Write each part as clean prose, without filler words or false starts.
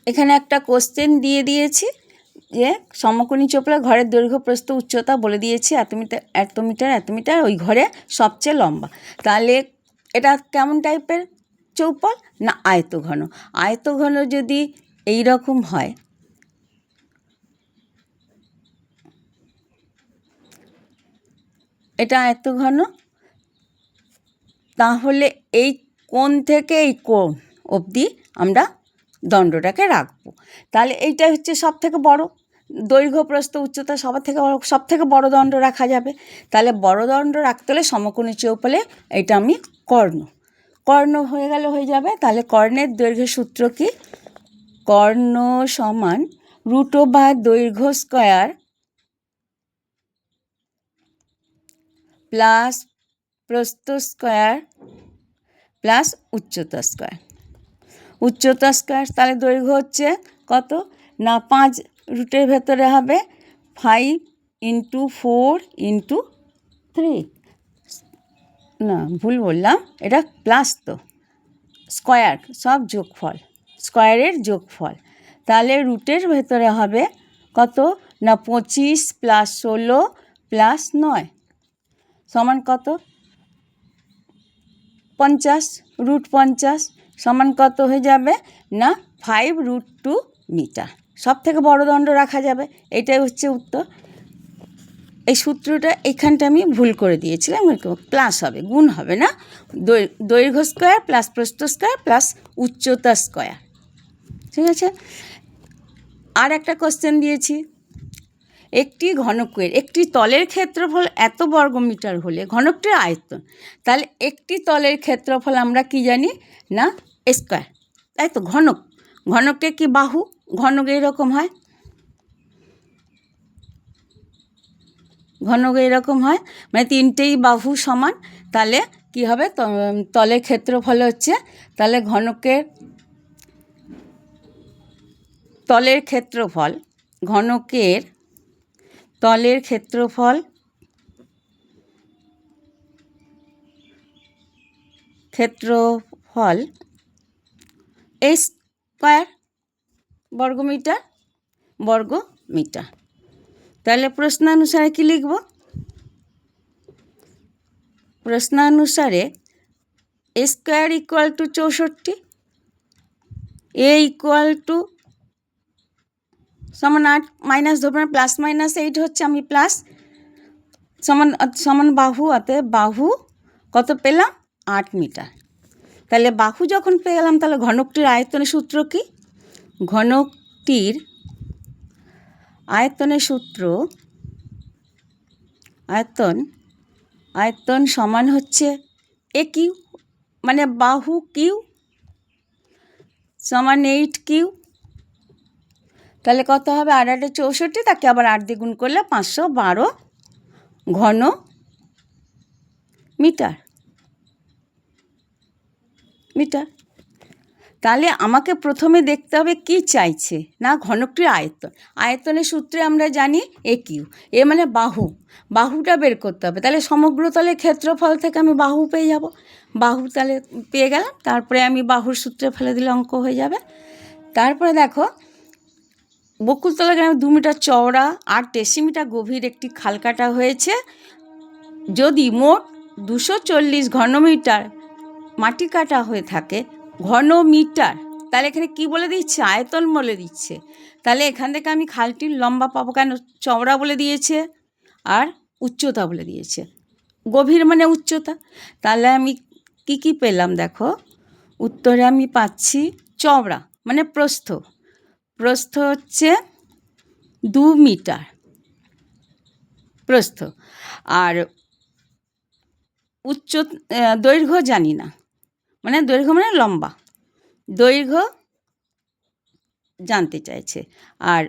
এখানে একটা কোশ্চেন দিয়ে দিয়েছি যে সমকোণী চোপড়া ঘরের দৈর্ঘ্য প্রস্থ উচ্চতা বলে দিয়েছি এত মিটার এত মিটার এত মিটার, ওই ঘরে সবচেয়ে লম্বা। তাহলে এটা কেমন টাইপের চৌপল? না আয়তঘন। আয়তঘন যদি এই রকম হয়, এটা আয়তঘন, তাহলে এই কোণ থেকে এই কোণ অবধি আমরা দণ্ডটাকে রাখবো। তাহলে এইটা হচ্ছে সব থেকে বড় দৈর্ঘ্য প্রস্থ উচ্চতা, সব থেকে বড় দণ্ড রাখা যাবে। তাহলে বড় দণ্ড রাখতে হলে সমকোণী চৌপলে এটা আমি কর্ণ হয়ে যাবে। তাহলে কর্ণের দৈর্ঘ্য সূত্র কি? কর্ণ সমান √/, দৈর্ঘ্য স্কয়ার প্লাস প্রস্থ স্কয়ার প্লাস উচ্চতা স্কয়ার। উচ্চতা স্কয়ার তাহলে দৈর্ঘ্য হচ্ছে কত না 5 রুটের ভেতরে হবে 5 × 4 × 3, না ভুল বললাম, এটা প্লাস তো স্কয়ার, সব যোগফল, স্কয়ারের যোগফল। তাহলে রুটের ভেতরে হবে কত না 25 + 16 + 9 সমান কত? 50, √50 সমান কত হয়ে যাবে না 5√2 মিটার। সব থেকে বড় দণ্ড রাখা যাবে, এটাই হচ্ছে উত্তর। এই সূত্রটা এখানটা আমি ভুল করে দিয়েছিলাম, প্লাস হবে, গুণ হবে না, দৈর্ঘ্য স্কয়ার প্লাস প্রস্থ স্কয়ার প্লাস উচ্চতা স্কয়ার। ঠিক আছে। আর একটা কোশ্চেন দিয়েছি, একটি ঘনকের একটি তলের ক্ষেত্রফল এত বর্গমিটার হলে ঘনকটির আয়তন। তাহলে একটি তলের ক্ষেত্রফল আমরা কি জানি না স্কয়ার, তাই তো। ঘনকের কি বাহু, ঘনক এরকম হয়, ঘনক এরকম হয়, মানে 3টেই বাহু সমান। তাহলে কি হবে? তলের ক্ষেত্রফল হচ্ছে, তাহলে ঘনকের তলের ক্ষেত্রফল, ঘনকের তলের ক্ষেত্রফল স্কয়ার বর্গমিটার। তাহলে প্রশ্নানুসারে কি লিখব? প্রশ্নানুসারে স্কয়ার = 64, এ = সমান 8, মাইনাস ধরবেন, প্লাস মাইনাস 8 হচ্ছে, আমি প্লাস সমান বাহু, অতএব বাহু কত পেলাম? 8 মিটার। তাহলে বাহু যখন পেয়ে গেলাম, তাহলে ঘনকটির আয়তনের সূত্র কি? ঘনকটির আয়তনের সূত্র, আয়তন সমান হচ্ছে AQ, মানে বাহু কিউ সমান 8Q। তাহলে কত হবে? 8 × 8 = 64, তাকে আবার 8 দিয়ে গুণ করলে 512 ঘন মিটার। তাহলে আমাকে প্রথমে দেখতে হবে কি চাইছে না ঘনকটির আয়তন। আয়তনের সূত্রে আমরা জানি AQ, এ মানে বাহুটা বের করতে হবে। তাহলে সমগ্র তলের ক্ষেত্রফল থেকে আমি বাহু পেয়ে যাব, বাহু তাহলে পেয়ে গেলাম। তারপরে আমি বাহুর সূত্রে ফেলে দিলে অঙ্ক হয়ে যাবে। তারপরে দেখো, বকুলতলা গ্রামে 2 মিটার চওড়া 8 ডেসিমিটার গভীর একটি খাল কাটা হয়েছে। যদি মোট 240 ঘনমিটার মাটি কাটা হয়ে থাকে, ঘনমিটার, তাহলে এখানে কি বলে দিচ্ছে? আয়তন বলে দিচ্ছে। তাহলে এখান থেকে আমি খালটির লম্বা পাবো, কেন? চওড়া বলে দিয়েছে আর উচ্চতা বলে দিয়েছে, গভীর মানে উচ্চতা। তাহলে আমি কি পেলাম দেখো, উত্তরে আমি পাচ্ছি চওড়া মানে প্রস্থ হচ্ছে 2 মিটার প্রস্থ, আর দৈর্ঘ্য জানি না, মানে দৈর্ঘ্য মানে লম্বা, দৈর্ঘ্য জানতে চাইছে। আর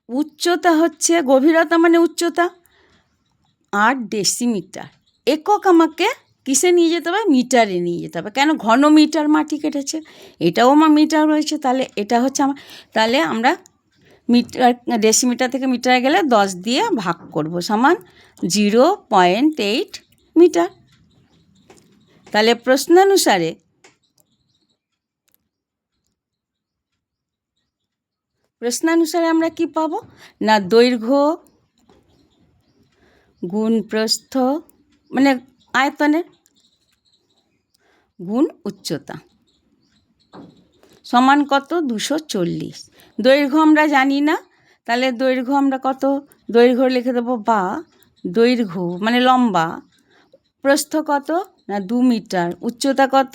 উচ্চতা হচ্ছে, গভীরতা মানে উচ্চতা 8 ডেসিমিটার। একক আমাকে কিসে নিয়ে যেতে হবে? মিটারে নিয়ে যেতে হবে, কেন? ঘনমিটার মাটি কেটেছে, এটাও আমার মিটার রয়েছে। তাহলে এটা হচ্ছে আমার, তাহলে আমরা মিটার, ডেসিমিটার থেকে মিটারে গেলে 10 দিয়ে ভাগ করব, সমান 0.8 মিটার। তাহলে প্রশ্নানুসারে প্রশ্নানুসারে আমরা কি পাবো না দৈর্ঘ্য গুণ প্রস্থ মানে আয়তনের গুণ উচ্চতা সমান কত 240। দৈর্ঘ্য আমরা জানি না, তাহলে দৈর্ঘ্য আমরা কত দৈর্ঘ্য লিখে দেবো বা দৈর্ঘ্য মানে লম্বা, প্রস্থ কত না 2 মিটার, উচ্চতা কত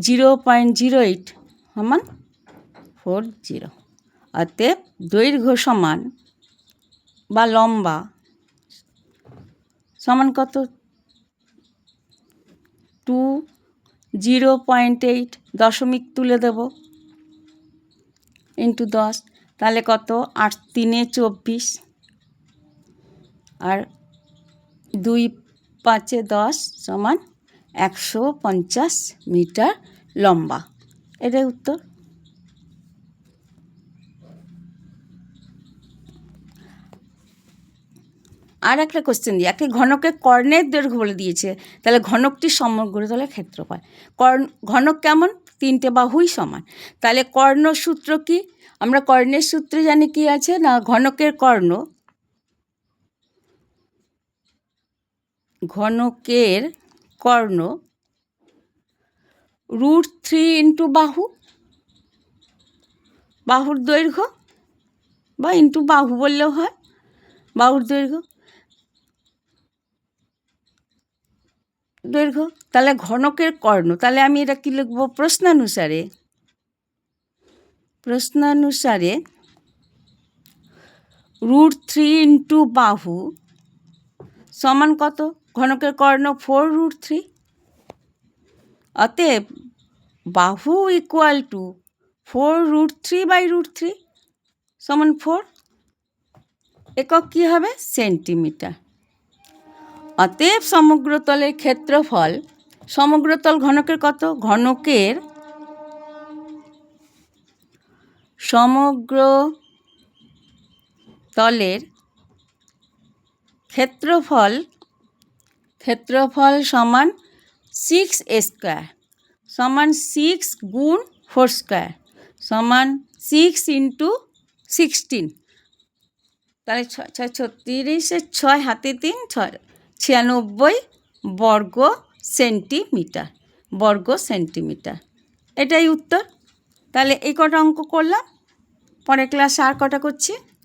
0.08 সমান 40। অতএব দৈর্ঘ্য সমান বা লম্বা সমান কত 0.8 দশমিক তুলে দেব ইন্টু 10, তাহলে কত 8 3 24 আর 2 5 10 সমান 150 মিটার লম্বা। এটাই উত্তর। আর একটা কোশ্চেন দিই, একটি ঘনকের কর্ণের দৈর্ঘ্য বলে দিয়েছে, তাহলে ঘনকটির সমগ্র তলের ক্ষেত্রফল। ঘনক কেমন 3টে বাহুই সমান, তাহলে কর্ণ সূত্র কি আমরা কর্ণের সূত্রে জানি কি আছে না ঘনকের কর্ণ √3 ইন্টু বাহুর দৈর্ঘ্য বা ইন্টু বাহু বললেও হয়, বাহুর দৈর্ঘ্য তাহলে ঘনকের কর্ণ, তাহলে আমি এটা কি লিখব প্রশ্নানুসারে √3 ইন্টু বাহু সমান কত ঘনকের কর্ণ 4√3। অতএব বাহু ইকুয়াল টু 4√3/√3 সমান 4। একক কী হবে সেন্টিমিটার। অতএব সমগ্রতলের ক্ষেত্রফল, সমগ্রতল ঘনকের কত ঘনকের সমগ্রতলের ক্ষেত্রফল সমান 6a² সমান 6 গুণ 4² সমান 6 ইন্টু 16, তাহলে 36 6 হাতে 3 96 বর্গ সেন্টিমিটার। এটাই উত্তর। তাহলে এই কটা অঙ্ক করলাম, পরের ক্লাসে আর কটা করছি।